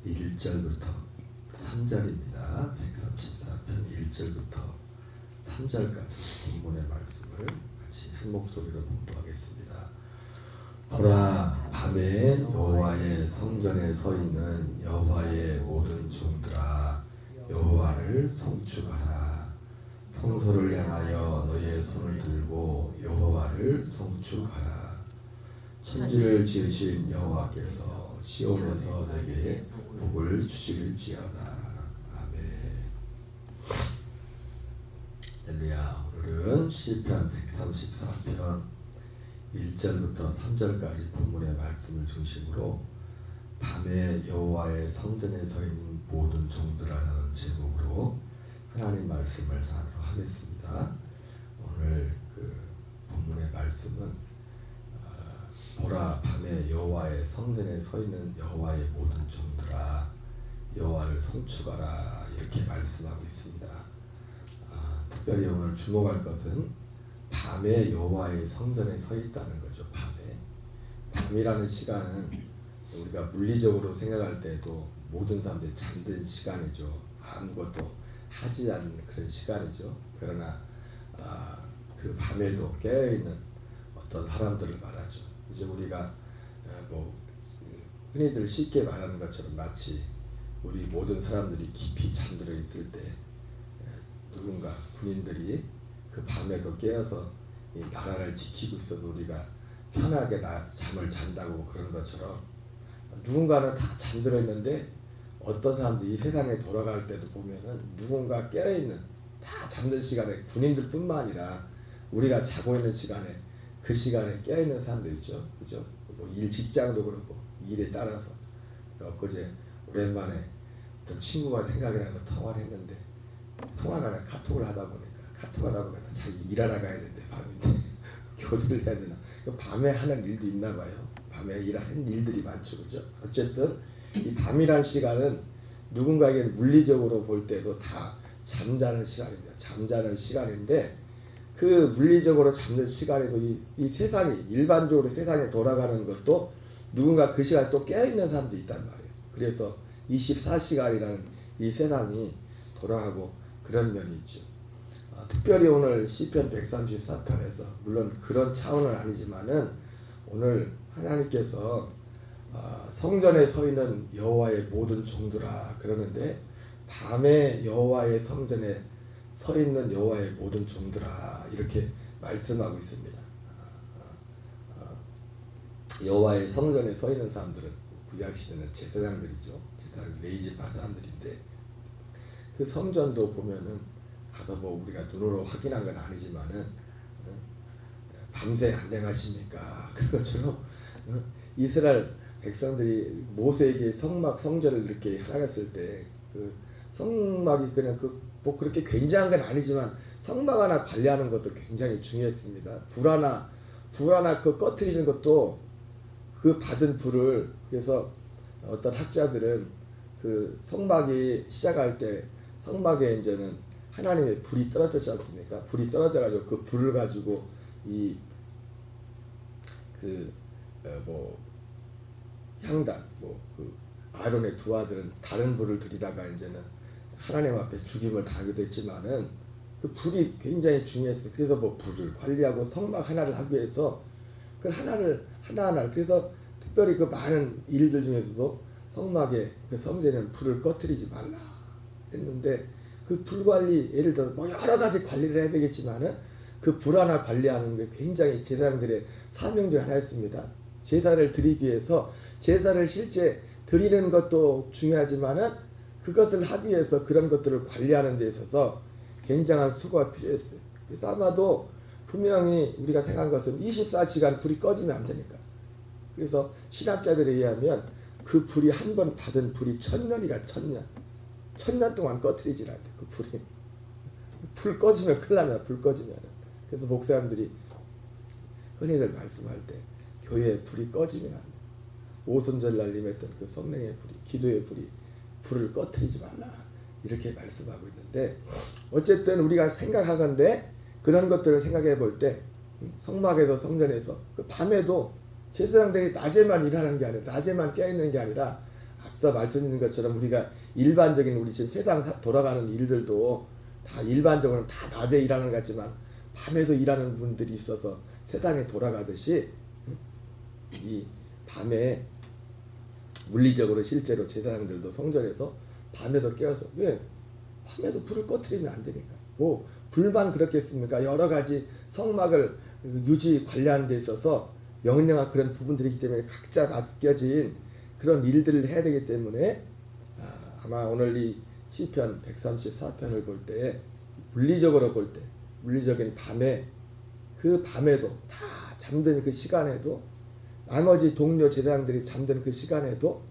1절부터 3절입니다. 134편 1절부터 3절까지 본문의 말씀을 같이 한 목소리로 봉독하겠습니다. 보라, 밤에 여호와의 성전에 서 있는 여호와의 모든 종들아, 여호와를 송축하라. 성소를 향하여 너의 손을 들고 여호와를 송축하라. 천지를 지으신 여호와께서 시온에서 내게 복을 주실지어다. 아멘. 할렐루야. 오늘은 시편 134편 1절부터 3절까지 본문의 말씀을 중심으로 밤에 여호와의 성전에 서 있는 모든 종들이라는 제목으로 하나님 말씀을 나누도록 하겠습니다. 오늘 그 본문의 말씀은 보라, 밤에 여호와의 성전에 서 있는 여호와의 모든 종들아, 여호와를 송축하라, 이렇게 말씀하고 있습니다. 특별히 오늘 주목할 것은 밤에 여호와의 성전에 서 있다는 거죠. 밤이라는 시간은 우리가 물리적으로 생각할 때도 모든 사람들이 잠든 시간이죠. 아무것도 하지 않는 그런 시간이죠. 그러나 그 밤에도 깨어있는 어떤 사람들을 말하죠. 이제 우리가 흔히들 쉽게 말하는 것처럼 마치 우리 모든 사람들이 깊이 잠들어 있을 때 누군가 군인들이 그 밤에도 깨어서 이 나라를 지키고 있어도 우리가 편하게 잠을 잔다고 그런 것처럼 누군가는 다 잠들어 있는데 어떤 사람들이 이 세상에 돌아갈 때도 보면은 누군가 깨어있는, 다 잠든 시간에 군인들뿐만 아니라 우리가 자고 있는 시간에 그 시간에 깨어있는 사람들 있죠. 그죠? 일 직장도 그렇고 일에 따라서. 엊그제 오랜만에 어떤 친구가 생각이 나서 통화를 했는데, 통화가 카톡을 하다 보니까 자기 일하러 가야 되는데 밤인데 교대를 해야 되나. 밤에 하는 일도 있나 봐요. 밤에 일하는 일들이 많죠. 그죠? 어쨌든 이 밤이란 시간은 누군가에게 물리적으로 볼 때도 다 잠자는 시간입니다. 잠자는 시간인데 그 물리적으로 잠든 시간에도 이 세상이 일반적으로 세상에 돌아가는 것도 누군가 그 시간에 또 깨어있는 사람도 있단 말이에요. 그래서 24시간이라는 이 세상이 돌아가고 그런 면이 있죠. 특별히 오늘 시편 134편에서 물론 그런 차원은 아니지만은 오늘 하나님께서 성전에 서 있는 여호와의 모든 종들아 그러는데, 밤에 여호와의 성전에 서 있는 여호와의 모든 종들아 이렇게 말씀하고 있습니다. 여호와의 성전에 서 있는 사람들은 구약 시대는 제사장들이죠. 제사장 레위지파 사람들인데 그 성전도 보면은 가서 우리가 눈으로 확인한 건 아니지만은 밤새 안녕하십니까 그것처럼 이스라엘 백성들이 모세에게 성전을 이렇게 하나갔을 때 그 성막이 그냥 그렇게 굉장한 건 아니지만 성막 하나 관리하는 것도 굉장히 중요했습니다. 불 하나 그 꺼트리는 것도 그 받은 불을, 그래서 어떤 학자들은 그 성막이 시작할 때 성막에 이제는 하나님의 불이 떨어졌지 않습니까? 불이 떨어져가지고 그 불을 가지고 향단 그 아론의 두 아들은 다른 불을 들이다가 이제는 하나님 앞에 죽임을 당하게 됐지만은 그 불이 굉장히 중요했어요. 그래서 불을 관리하고 성막 하나를 하기 위해서 그 하나하나 그래서 특별히 그 많은 일들 중에서도 성막에 그 성전에는 불을 꺼트리지 말라 했는데, 그 불 관리, 예를 들어 여러 가지 관리를 해야 되겠지만은 그 불 하나 관리하는 게 굉장히 제사장들의 사명 중 하나였습니다. 제사를 드리기 위해서 제사를 실제 드리는 것도 중요하지만은 그것을 하기 위해서 그런 것들을 관리하는 데 있어서 굉장한 수고가 필요했어요. 그래서 아마도 분명히 우리가 생각한 것은 24시간 불이 꺼지면 안 되니까. 그래서 신학자들에 의하면 그 불이 한 번 받은 불이 1000년이가 1000년 동안 꺼트리질 않대. 그 불이 불 꺼지면 큰일 납니다. 불 꺼지면. 그래서 목사님들이 흔히들 말씀할 때 교회에 불이 꺼지면 안 돼. 오순절날 임했던 그 성령의 불이, 기도의 불이 불을 꺼트리지 말라 이렇게 말씀하고 있는데, 어쨌든 우리가 생각하건대 그런 것들을 생각해 볼 때 성막에서 성전에서 그 밤에도 제사장들이 낮에만 일하는 게 아니라, 낮에만 깨어있는 게 아니라 앞서 말씀드린 것처럼 우리가 일반적인 우리 지금 세상 돌아가는 일들도 다 일반적으로는 다 낮에 일하는 것 같지만 밤에도 일하는 분들이 있어서 세상에 돌아가듯이 이 밤에 물리적으로 실제로 제사장들도 성전에서 밤에도 깨어서 왜 밤에도 불을 꺼트리면 안 되니까 뭐 불만 그렇겠습니까? 여러 가지 성막을 유지 관리하는 데 있어서 명령한 그런 부분들이기 때문에 각자 맡겨진 그런 일들을 해야 되기 때문에 아마 오늘 이 시편 134편을 볼 때 물리적으로 볼 때 물리적인 밤에 그 밤에도 다 잠든 그 시간에도 나머지 동료 제사장들이 잠든 그 시간에도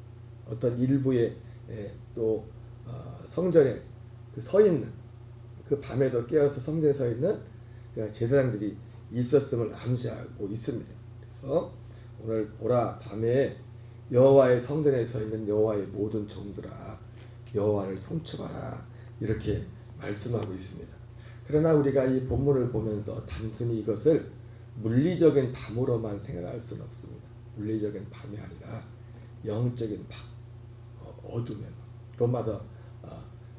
어떤 일부의 또 성전에 서 있는 그 밤에도 깨어서 성전에 서 있는 제사장들이 있었음을 암시하고 있습니다. 그래서 오늘 보라 밤에 여호와의 성전에 서 있는 여호와의 모든 종들아 여호와를 송축하라 이렇게 말씀하고 있습니다. 그러나 우리가 이 본문을 보면서 단순히 이것을 물리적인 밤으로만 생각할 수는 없습니다. 물리적인 밤이 아니라 영적인 밤, 어둠의 밤. 로마서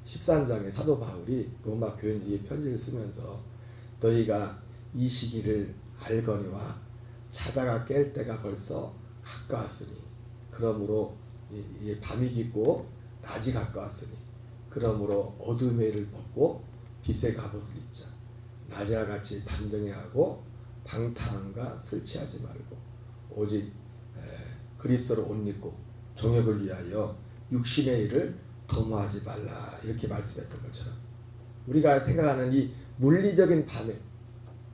13장의 사도 바울이 로마 교인들에게 편지를 쓰면서 너희가 이 시기를 알거니와 자다가 깰 때가 벌써 가까웠으니 그러므로 이 밤이 깊고 낮이 가까웠으니 그러므로 어둠의 일을 벗고 빛의 갑옷을 입자. 낮과 같이 단정해하고 방탕함과 술 취하지 말고 오직 그리스도로 옷 입고 정욕을 위하여 육신의 일을 도모하지 말라 이렇게 말씀했던 것처럼 우리가 생각하는 이 물리적인 밤에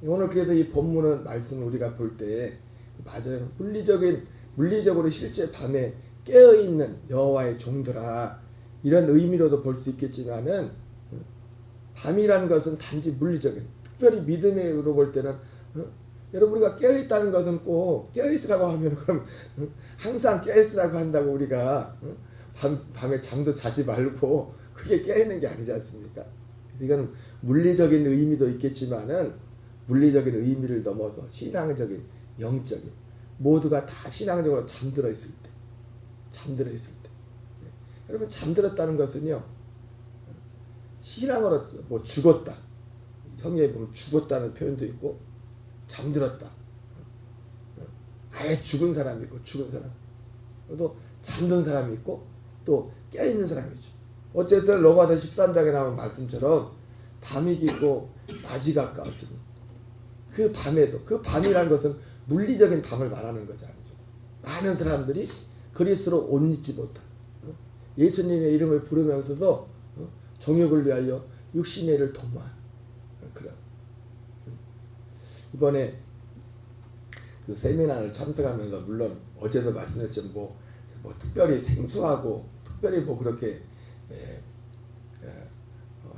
오늘 그래서 이 본문은 말씀 우리가 볼 때 맞아요. 물리적으로 실제 밤에 깨어있는 여호와의 종들아 이런 의미로도 볼 수 있겠지만은 밤이라는 것은 단지 물리적인 특별히 믿음으로 볼 때는 여러분 우리가 깨어있다는 것은 꼭 깨어있으라고 하면 그럼 항상 깨어있으라고 한다고 우리가 밤에 잠도 자지 말고 그게 깨어있는 게 아니지 않습니까? 그래서 이건 물리적인 의미도 있겠지만은 물리적인 의미를 넘어서 신앙적인 영적인 모두가 다 신앙적으로 잠들어 있을 때 여러분 잠들었다는 것은요 신앙으로 뭐 죽었다 형에 보면 죽었다는 표현도 있고 잠들었다 아예 죽은 사람이 있고 죽은 사람 또 잠든 사람이 있고 또 깨어있는 사람이죠. 어쨌든 로마서 13장에 나온 말씀처럼 밤이 깊고 낮이 가까웠으니 그 밤에도 그 밤이라는 것은 물리적인 밤을 말하는 것이 아니죠. 많은 사람들이 그리스도로 옷 입지 못한 예수님의 이름을 부르면서도 정욕을 위하여 육신의 일을 도모한 그런 이번에 그 세미나를 참석하면서 물론 어제도 말씀했지만 뭐 특별히 생소하고 특별히 뭐 그렇게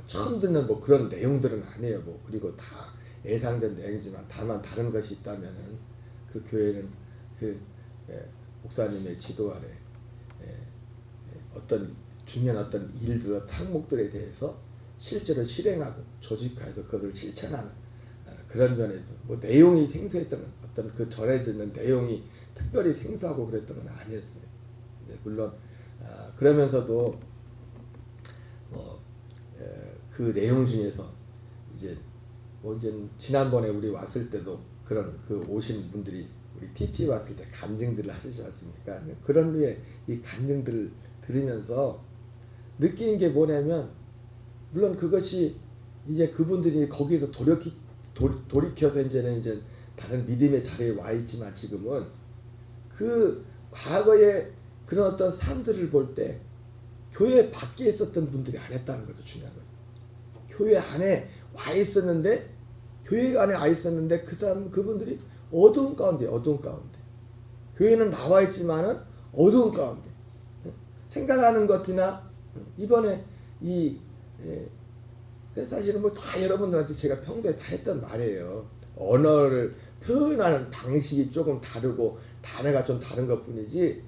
처음 듣는 뭐 그런 내용들은 아니에요. 뭐 그리고 다 예상된 내용이지만 다만 다른 것이 있다면은 그 교회는 그 목사님의 지도 아래 어떤 중요한 어떤 일들, 항목들에 대해서 실제로 실행하고 조직화해서 그것을 실천하는 그런 면에서 뭐 내용이 생소했던 어떤 그 전해지는 내용이 특별히 생소하고 그랬던 건 아니었어요. 물론 그러면서도 그 내용 중에서 이제 지난번에 우리 왔을 때도 그런 그 오신 분들이 우리 TT 왔을 때 간증들을 하시지 않습니까? 그런 후에 이 간증들을 들으면서 느끼는 게 뭐냐면 물론 그것이 이제 그분들이 거기에서 돌이켜서 이제 다른 믿음의 자리에 와 있지만 지금은 그 과거에 그런 어떤 사람들을 볼 때 교회 밖에 있었던 분들이 안 했다는 것도 중요한 거죠. 교회 안에 와 있었는데 교회 안에 와 있었는데 그분들이 어두운 가운데 교회는 나와 있지만은 어두운 가운데 생각하는 것이나 이번에 사실은 뭐 다 여러분들한테 제가 평소에 다 했던 말이에요. 언어를 표현하는 방식이 조금 다르고 단어가 좀 다른 것 뿐이지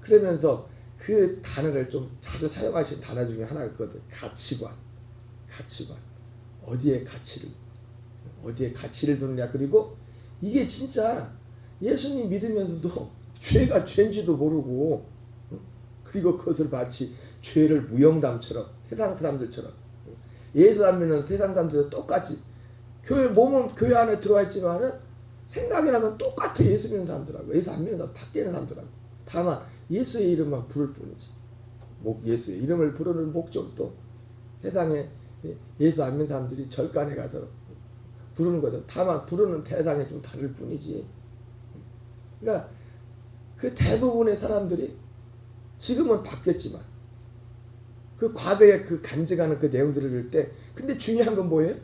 그러면서 그 단어를 좀 자주 사용하신 단어 중에 하나가 있거든. 가치관. 어디에 가치를 두느냐. 그리고 이게 진짜 예수님 믿으면서도 죄가 죄인지도 모르고, 그리고 그것을 마치 죄를 무용담처럼, 세상 사람들처럼, 예수 안 믿는 세상 사람들도 똑같이 몸은 교회 안에 들어와 있지만은 생각이나 똑같아. 예수 믿는 사람들하고 예수 안 믿는 사람 밖에 있는 사람들하고. 다만 예수의 이름만 부를 뿐이지. 예수의 이름을 부르는 목적도 세상에 예수 안 믿는 사람들이 절간에 가서 부르는 거죠. 다만 부르는 대상이 좀 다를 뿐이지. 그러니까 그 대부분의 사람들이 지금은 바뀌었지만 그 과거에 그 간증하는 그 내용들을 읽을 때, 근데 중요한 건 뭐예요?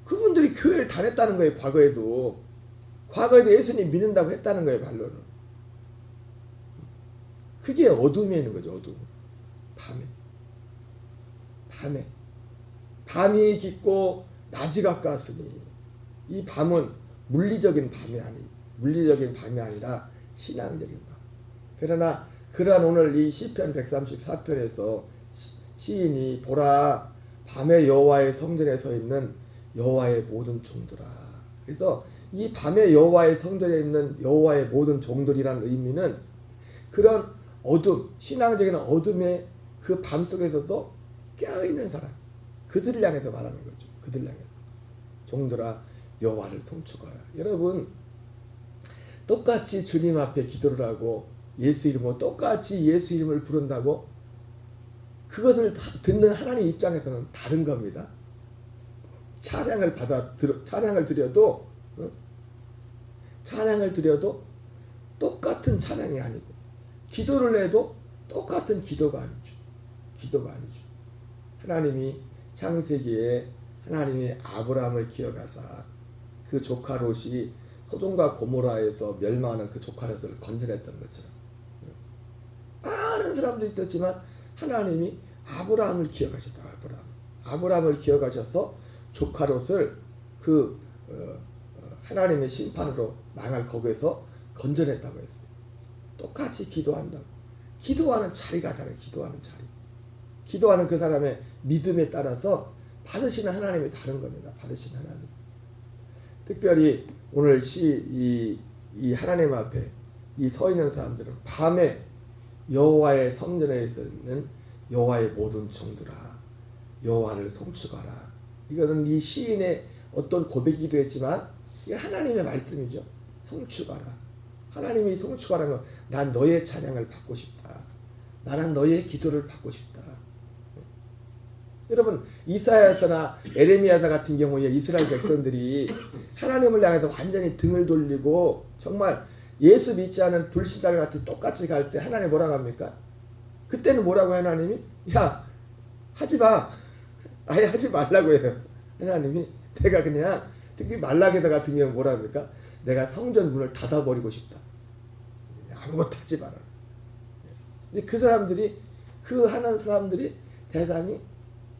그분들이 교회를 다녔다는 거예요. 과거에도 예수님 믿는다고 했다는 거예요. 반론은. 그게 어둠에 있는 거죠. 어둠. 밤이 깊고 낮이 가까웠으니, 이 밤은 물리적인 밤이 아니라 신앙적인 밤. 그러나 그러한 오늘 이 시편 134편에서 시인이 보라 밤에 여호와의 성전에 서 있는 여호와의 모든 종들아. 그래서 이 밤에 여호와의 성전에 있는 여호와의 모든 종들이라는 의미는 그런 어둠, 신앙적인 어둠의 그 밤 속에서도 깨어있는 사람, 그들을 향해서 말하는 거죠. 그들을 향해서. 종들아 여호와를 송축하라. 여러분, 똑같이 주님 앞에 기도를 하고 예수 이름으로 똑같이 예수 이름을 부른다고 그것을 듣는 하나님 입장에서는 다른 겁니다. 찬양을 드려도 똑같은 찬양이 아니고, 기도를 해도 똑같은 기도가 아니죠. 하나님이 창세기에 하나님이 아브라함을 기억하사 그 조카 롯이 소돔과 고모라에서 멸망하는 그 조카 롯을 건져냈던 것처럼, 많은 사람들이 있었지만 하나님이 아브라함을 기억하셨다. 아브라함을 기억하셔서 조카 롯을 그 하나님의 심판으로 망할 거기에서 건져냈다고 했어요. 똑같이 기도한다고. 기도하는 자리가 다르요. 기도하는 그 사람의 믿음에 따라서 받으시는 하나님이 다른 겁니다. 받으시는 하나님. 특별히 오늘 이 하나님 앞에 이 서 있는 사람들은 밤에 여호와의 성전에 있는 여호와의 모든 종들아 여호와를 송축하라. 이거는 이 시인의 어떤 고백이기도 했지만 이게 하나님의 말씀이죠. 송축하라. 하나님이 송축하라는 건 난 너의 찬양을 받고 싶다. 나는 너의 기도를 받고 싶다. 여러분, 이사야서나 에레미야서 같은 경우에 이스라엘 백성들이 하나님을 향해서 완전히 등을 돌리고 정말 예수 믿지 않은 불신자들 같은 똑같이 갈 때 하나님 뭐라고 합니까? 그때는 뭐라고 하나님이? 야, 하지 마. 아예 하지 말라고 해요. 하나님이 내가 그냥, 특히 말라기서 같은 경우 뭐라고 합니까? 내가 성전 문을 닫아버리고 싶다. 아무것도 하지 마라. 근데 그 사람들이, 그 하는 사람들이 대단히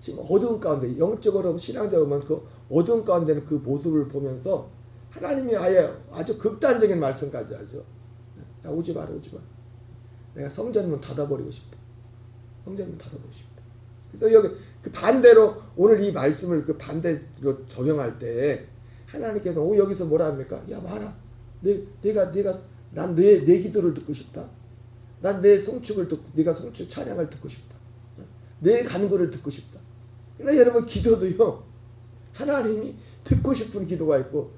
지금 어두운 가운데, 영적으로 신앙적으로 그 어두운 가운데는 그 모습을 보면서 하나님이 아예 아주 극단적인 말씀까지 하죠. 야, 오지 마라. 내가 성전문 닫아버리고 싶다. 그래서 여기 그 반대로 오늘 이 말씀을 그 반대로 적용할 때 하나님께서 여기서 뭐라 합니까? 야, 봐라. 난 내 기도를 듣고 싶다. 난 내 송축을 듣고, 네가 송축 찬양을 듣고 싶다. 내 간구를 듣고 싶다. 그러나 여러분, 기도도요, 하나님이 듣고 싶은 기도가 있고,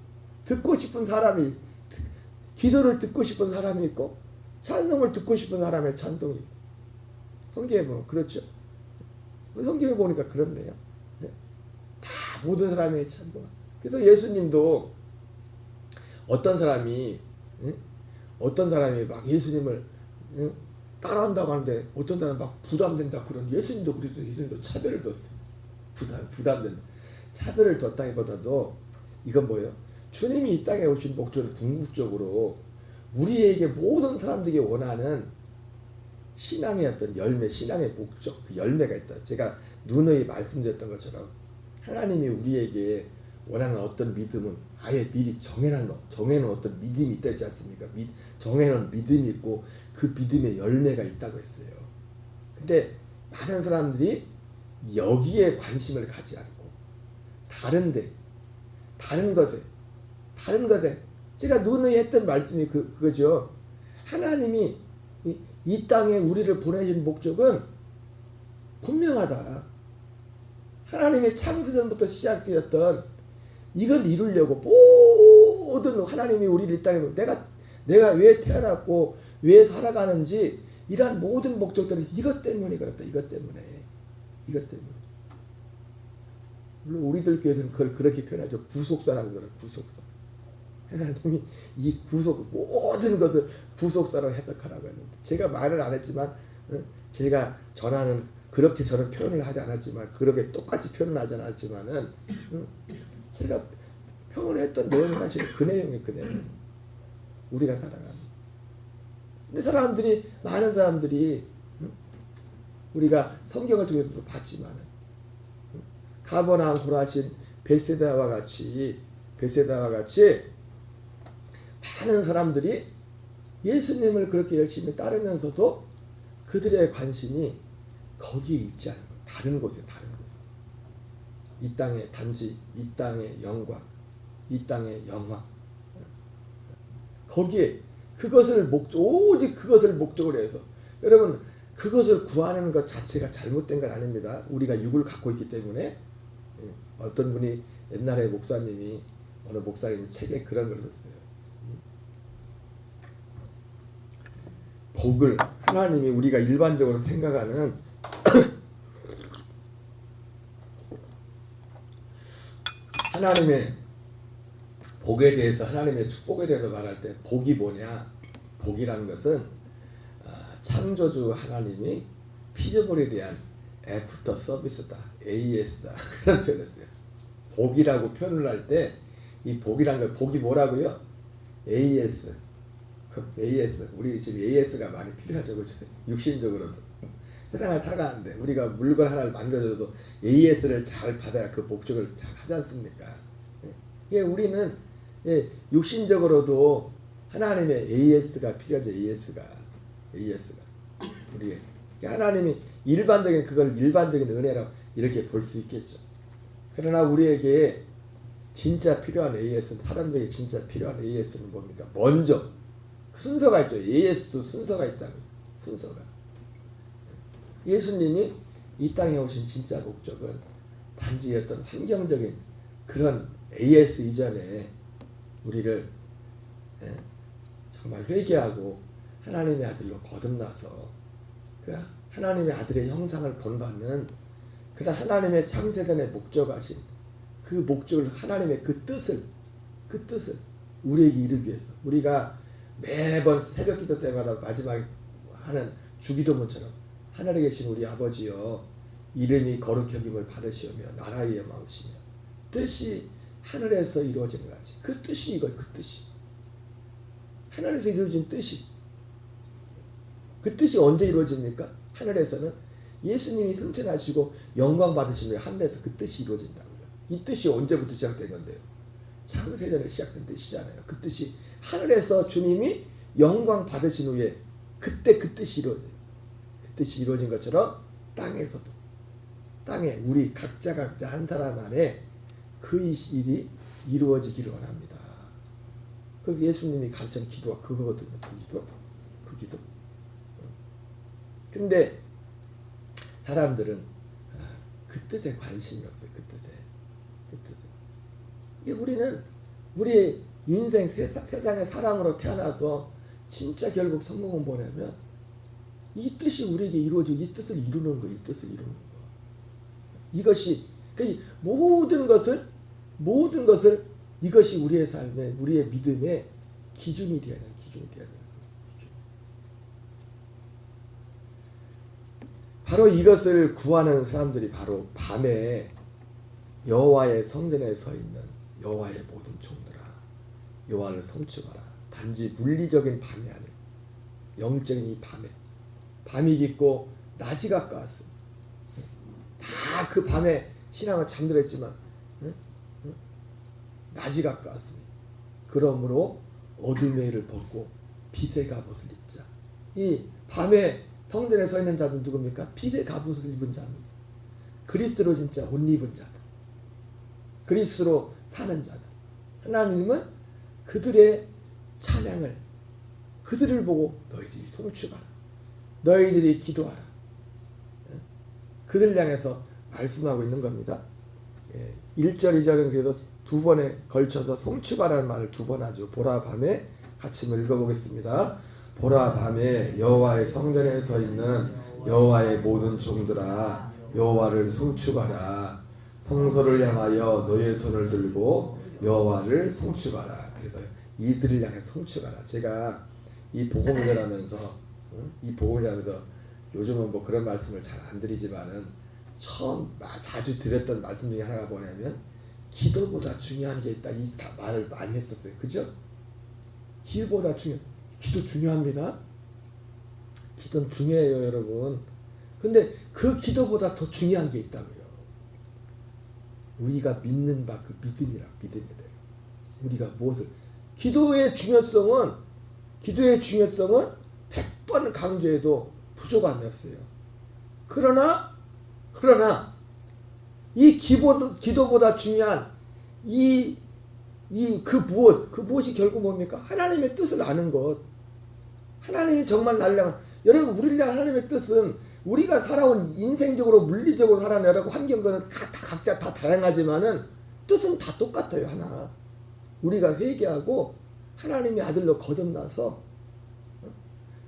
듣고 싶은 사람이, 기도를 듣고 싶은 사람이 있고, 찬송을 듣고 싶은 사람의 찬송이 있고. 성경에 보면 그렇죠. 성경에 보니까 그렇네요. 다 모든 사람의 찬송. 그래서 예수님도 어떤 사람이 막 예수님을 따라한다고 하는데 어떤 사람은 막 부담된다 그런, 예수님도 그래서 예수님도 차별을 뒀어요. 부담된다. 차별을 뒀다기보다도 이건 뭐예요? 주님이 이 땅에 오신 목적은 궁극적으로 우리에게 모든 사람들이 원하는 신앙의 어떤 열매, 신앙의 목적, 그 열매가 있다. 제가 누누이 말씀드렸던 것처럼 하나님이 우리에게 원하는 어떤 믿음은 아예 미리 정해놓은 어떤 믿음이 있다 했지 않습니까? 정해놓은 믿음이 있고 그 믿음의 열매가 있다고 했어요. 근데 많은 사람들이 여기에 관심을 가지 않고 다른 것에 제가 누누이 했던 말씀이 그거죠. 하나님이 이 땅에 우리를 보내신 목적은 분명하다. 하나님의 창세전부터 시작되었던 이걸 이루려고 모든 하나님이 우리를 이 땅에 내가 왜 태어났고 왜 살아가는지 이러한 모든 목적들은 이것 때문에 그렇다. 이것 때문에. 물론 우리들 교회는 그걸 그렇게 표현하죠. 구속사라고 그래요. 구속사. 하나님이 이 모든 것을 구속사로 해석하라고 했는데 제가 말을 안 했지만 제가 전하는 그렇게 저는 표현을 하지 않았지만 그렇게 똑같이 표현을 하지 않았지만은 제가 표현했던 내용이 사실 그 내용이 그 내용. 우리가 살아가는. 근데 많은 사람들이 우리가 성경을 통해서도 봤지만 가버나움 고라신 벳세다와 같이 많은 사람들이 예수님을 그렇게 열심히 따르면서도 그들의 관심이 거기에 있지 않고 다른 곳에. 이 땅의 단지, 이 땅의 영광, 이 땅의 영화. 거기에 오직 그것을 목적으로 해서 여러분 그것을 구하는 것 자체가 잘못된 건 아닙니다. 우리가 육을 갖고 있기 때문에. 어떤 분이 옛날에 어느 목사님이 책에 그런 걸 썼어요. 복을 하나님이 우리가 일반적으로 생각하는 하나님의 복에 대해서 하나님의 축복에 대해서 말할 때 복이 뭐냐? 복이라는 것은 창조주 하나님이 피조물에 대한 애프터 서비스다. AS다. 그런 표현을 했어요. 복이라고 표현을 할 때 이 복이라는 건 복이 뭐라고요? AS. 우리 지금 AS가 많이 필요하죠. 그렇죠? 육신적으로도. 세상을 살아가는데 우리가 물건 하나를 만들어줘도 AS를 잘 받아야 그 목적을 잘 하지 않습니까? 우리는 육신적으로도 하나님의 AS가 필요하죠. AS가. 우리 하나님이 일반적인 은혜라고 이렇게 볼 수 있겠죠. 그러나 우리에게 진짜 필요한 AS는 사람들에게 진짜 필요한 AS는 뭡니까? 먼저 순서가 있죠. AS도 순서가 있다고요. 순서가. 예수님이 이 땅에 오신 진짜 목적은 단지 어떤 환경적인 그런 AS 이전에 우리를 정말 회개하고 하나님의 아들로 거듭나서 하나님의 아들의 형상을 본받는 그런 하나님의 창세전에 목적하신 그 목적을 하나님의 그 뜻을 우리에게 이루기 위해서 우리가 매번 새벽 기도 때마다 마지막에 하는 주기도문처럼 하늘에 계신 우리 아버지여 이름이 거룩히 여김을 받으시오며 나라의 영광이시며 뜻이 하늘에서 이루어지는 것 같이 그 뜻이 이거예요. 그 뜻이 하늘에서 이루어진 뜻이 그 뜻이 언제 이루어집니까? 하늘에서는 예수님이 승천하시고 영광 받으시면 하늘에서 그 뜻이 이루어진다고요. 이 뜻이 언제부터 시작된 건데요? 창세전에 시작된 뜻이잖아요. 그 뜻이 하늘에서 주님이 영광 받으신 후에 그때 그 뜻이 이루어져요. 그 뜻이 이루어진 것처럼 땅에 우리 각자 한 사람 안에 그 일이 이루어지기를 원합니다. 그래서 예수님이 가르친 기도가 그거거든요. 그 기도. 근데 사람들은 그 뜻에 관심이 없어요. 그 뜻에. 우리는 우리의 인생 세상의 사랑으로 태어나서 진짜 결국 성공을 보내면 이 뜻이 우리에게 이루어지고 이 뜻을 이루는 거예요. 이것이 모든 것을 이것이 우리의 삶의 우리의 믿음의 기준이 되어야 돼요. 바로 이것을 구하는 사람들이 바로 밤에 여호와의 성전에 서 있는 여호와의 모든 종들아 여호와를 성축하라. 단지 물리적인 밤이 아니라 영적인 이 밤이 깊고 낮이 가까웠습니다. 다 그 밤에 신앙은 잠들었지만 낮이 가까웠습니다. 그러므로 어둠의 일을 벗고 빛의 갑옷을 입자. 이 밤에 성전에 서 있는 자는 누굽니까? 빛의 갑옷을 입은 자입니다. 그리스로 진짜 옷 입은 자들. 그리스로 사는 자들. 하나님은 그들의 찬양을 그들을 보고 너희들이 송축하라. 너희들이 기도하라. 그들 향해서 말씀하고 있는 겁니다. 1절 2절은 그래도 두 번에 걸쳐서 송축하라는 말을 두 번 하죠. 보라 밤에 같이 읽어보겠습니다. 보라 밤에 여호와의 성전에 서 있는 여호와의 모든 종들아 여호와를 송축하라. 성소를 향하여 너의 손을 들고 여호와를 송축하라. 그래서 이들을 향해 송축하라. 제가 이 복음을 전하면서 요즘은 뭐 그런 말씀을 잘 안 드리지만은 처음 자주 드렸던 말씀 중에 하나가 뭐냐면 기도보다 중요한 게 있다. 이 말을 많이 했었어요. 그죠? 기도 중요합니다. 기도는 중요해요, 여러분. 근데 그 기도보다 더 중요한 게 있다고요. 우리가 믿는 바 그 믿음이 돼요. 우리가 무엇을 기도의 중요성은 100번 강조해도 부족함이 없어요. 그러나 이 기도보다 중요한 무엇이 결국 뭡니까? 하나님의 뜻을 아는 것. 하나님이 정말 여러분 우리를 향한 하나님의 뜻은 우리가 살아온 인생적으로 물리적으로 살아온 여러 환경과는 각자 다 다양하지만은 뜻은 다 똑같아요. 하나. 우리가 회개하고 하나님의 아들로 거듭나서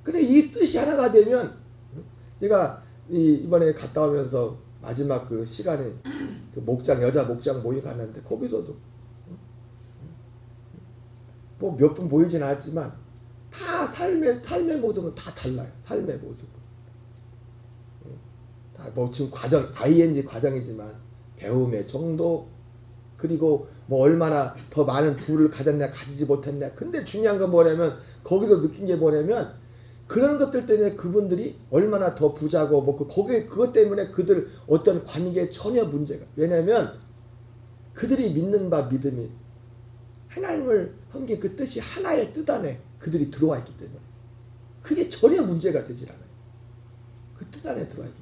근데 이 뜻이 하나가 되면 제가 이번에 갔다 오면서 마지막 그 시간에 그 여자 목장 모임 갔는데 거기서도 뭐 몇 분 모이진 않았지만 다 삶의 모습은 다 달라요. 삶의 모습은 다 뭐 지금 ING 과정이지만 배움의 정도 그리고 뭐 얼마나 더 많은 부를 가졌냐 가지지 못했냐. 근데 중요한 건 뭐냐면 거기서 느낀 게 뭐냐면 그런 것들 때문에 그분들이 얼마나 더 부자고 뭐 그것 때문에 그들 어떤 관계에 전혀 문제가. 왜냐하면 그들이 믿는 바 믿음이 하나님을 섬긴 그 뜻이 하나의 뜻 안에 그들이 들어와 있기 때문에 그게 전혀 문제가 되질 않아요. 그 뜻 안에 들어와 있기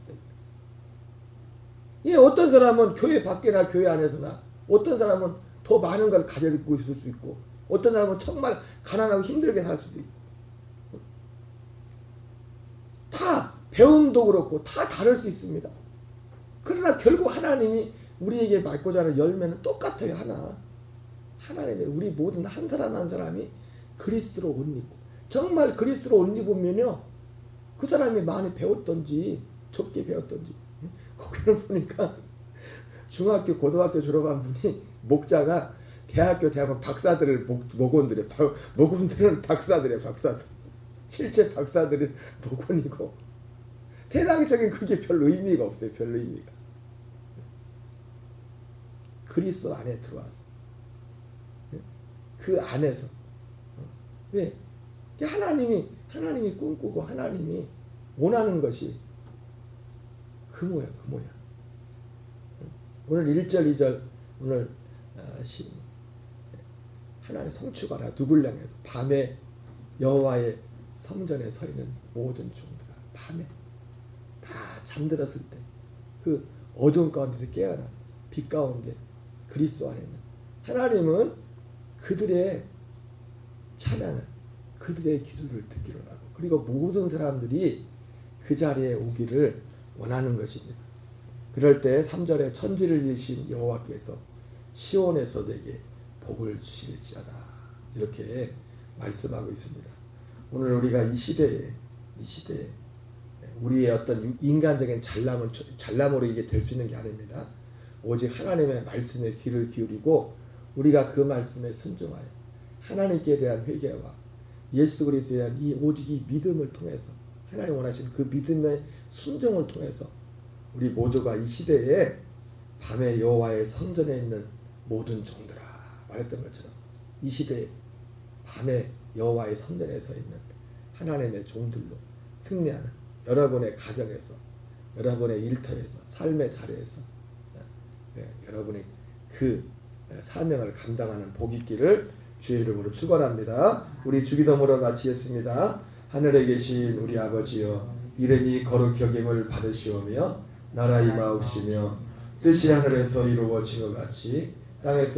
때문에. 어떤 사람은 교회 밖이나 교회 안에서나 어떤 사람은 더 많은 걸 가지고 있을 수 있고 어떤 사람은 정말 가난하고 힘들게 살 수도 있고 다 배움도 그렇고 다 다를 수 있습니다. 그러나 결국 하나님이 우리에게 맺고자 하는 열매는 똑같아요. 하나님의 우리 모든 한 사람 한 사람이 그리스도로 옷 입고 정말 그리스도로 옷 입으면요 그 사람이 많이 배웠던지 적게 배웠던지 거기를 보니까 중학교 고등학교 졸업한 분이 목자가 대학원 박사들을 목원들은 박사들이에요. 박사들 실제 박사들은 목원이고 세상적인 그게 별로 의미가 없어요. 별로 의미가 그리스도 안에 들어와서 그 안에서 왜 하나님이 꿈꾸고 하나님이 원하는 것이 그 모양. 오늘 1절 2절 오늘 하나님 송축하라. 누굴 향해서 밤에 여호와의 성전에 서 있는 모든 종들아 밤에 다 잠들었을 때 그 어두운 가운데서 깨어나 빛 가운데 그리스도 안에 있는 하나님은 그들의 찬양을 그들의 기도를 듣기로 하고 그리고 모든 사람들이 그 자리에 오기를 원하는 것입니다. 그럴 때 3절에 천지를 지으신 여호와께서 시온에서 내게 복을 주실지어다 이렇게 말씀하고 있습니다. 오늘 우리가 이 시대에 우리의 어떤 인간적인 잘남으로 이게 될 수 있는 게 아닙니다. 오직 하나님의 말씀에 귀를 기울이고 우리가 그 말씀에 순종하여 하나님께 대한 회개와 예수 그리스도에 대한 오직 이 믿음을 통해서 하나님 원하시는 그 믿음의 순종을 통해서 우리 모두가 이 시대에 밤에 여호와의 성전에 있는 모든 종들아 말했던 것처럼 이 시대에 밤에 여호와의 성전에 서 있는 하나님의 종들로 승리하는 여러분의 가정에서 여러분의 일터에서 삶의 자리에서 여러분의 그 사명을 감당하는 복이 있기를 주의 이름으로 축원합니다. 우리 주기도문으로 마치겠습니다. 하늘에 계신 우리 아버지여 이름이 거룩히 여김을 받으시오며 나라 임하옵시며 뜻이 하늘에서 이루어진 것 같이 땅에서